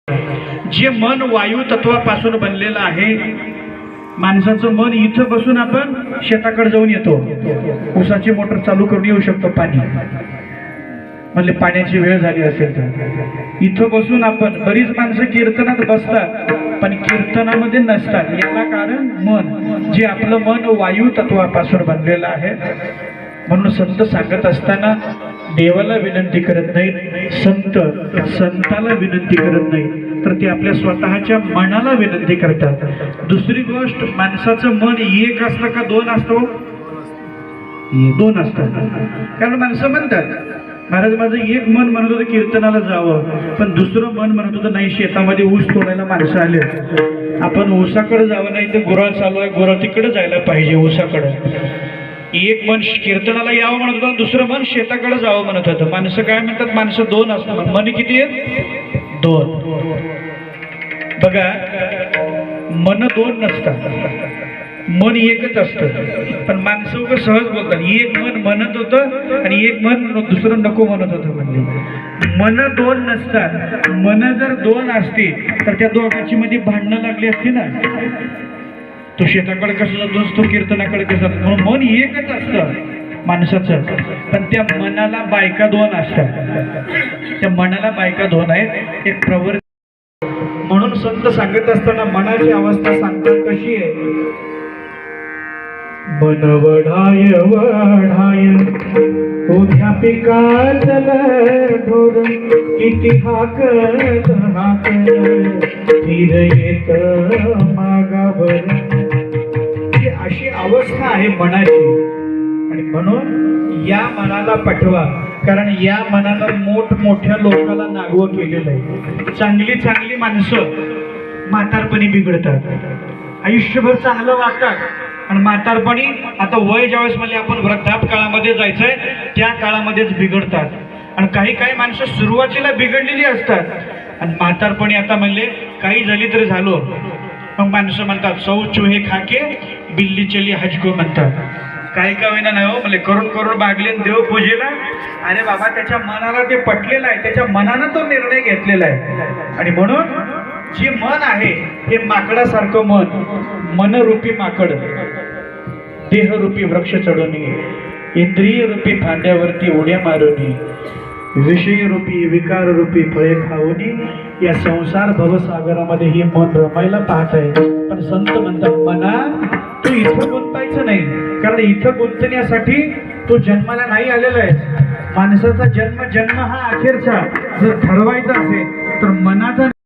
जे मन वायू तत्वापासून बनलेलं आहे. माणसाचं मन इथं बसून आपण शेताकडे जाऊन येतो, ऊसाची मोटर चालू करून येऊ शकतो. पाणी म्हणजे पाण्याची वेळ झाली असेल तर इथं बसून आपण, बरीच माणसं कीर्तनात बसतात पण कीर्तनामध्ये नसतात. याला कारण मन, जे आपलं मन वायू तत्वापासून बनलेलं आहे. म्हणून संत सांगत असताना देवाला विनंती करत नाहीत, संताला विनंती करत नाही, तर ते आपल्या स्वतःच्या मनाला विनंती करतात. दुसरी गोष्ट, माणसाचं मन एक असतं का दोन असतो? दोन असतात. कारण माणसं म्हणतात, महाराज माझं एक मन म्हणत होतं कीर्तनाला जावं, पण दुसरं मन म्हणत होतं नाही शेतामध्ये ऊस तोडायला माणसं आले, आपण ऊसाकडे जावं, नाही तर गुराळ चालू आहे, गुराळ तिकडे जायला पाहिजे ऊसाकडे. एक मन कीर्तनाला यावं म्हणत होतं, दुसरं मन शेताकडे जावं म्हणत होतं. माणसं काय म्हणतात, माणसं दोन असतात. मन किती आहेत? दोन. बघा, मन दोन नसतात, मन एकच असतं. पण माणसं उगाच सहज बोलतात, एक मन म्हणत होतं आणि एक मन दुसरं नको म्हणत होतं. म्हणजे मन दोन नसतात. मन जर दोन असते तर त्या दोघांची मध्ये भांडणं लागली असती ना. तो शेताकडे कसं जातोस, तो कीर्तनाकडे कसं जातो. म्हणून मन एकच असतं माणसाचं, पण त्या मनाला बायका दोन असतात. त्या मनाला बायका दोन आहेत. एक प्रवृत्ती. म्हणून संत सांगत असताना मनाची अवस्था सांगतात कशी आहे. मन वढाय वढाय उभ्या पिकातल ढोर, किती हाकत हाकत फिर येत मागावर. अशी अवस्था आहे मनाची. आणि म्हणून या मनाला पटवा, कारण या मनानं मोठमोठ्या लोकांना नागवं केलेलं आहे. चांगली चांगली माणसं म्हातारपणी बिघडतात, आयुष्यभर चांगलं वागतात आणि म्हातारपणी, आता वय ज्यावेळेस म्हणजे आपण वृद्धाप काळामध्ये जायचंय त्या काळामध्येच बिघडतात. आणि काही काही माणसं सुरुवातीला बिघडलेली असतात आणि म्हातारपणी आता म्हणले काही झाली तरी झालो. मग माणसं म्हणतात सौ चूहे खाके बिल्ली चली हजको म्हणतात. काही का होईना नाही हो, म्हणजे करोड करोड बागले देव पूजेला. अरे बाबा, त्याच्या मनाला ते पटलेलं आहे, त्याच्या मनानं तो निर्णय घेतलेला आहे. आणि म्हणून जे मन आहे हे माकडासारखं मन, मनरूपी माकड, देहरूपी वृक्ष चढवणी, इंद्रिय रूपी फांद्यावरती उड्या मारवणी, विषय रूपी विकार रूपी फळे खाऊनी या संसार भवसागरामध्ये ही मन रमायला पाहत आहे. पण संत म्हणतात, मना तू इथं गुंतायचं नाही, कारण इथं गुंतण्यासाठी तू जन्माला नाही आलेला आहे. माणसाचा जन्म हा अखेरचा जर ठरवायचा असेल तर मनाचा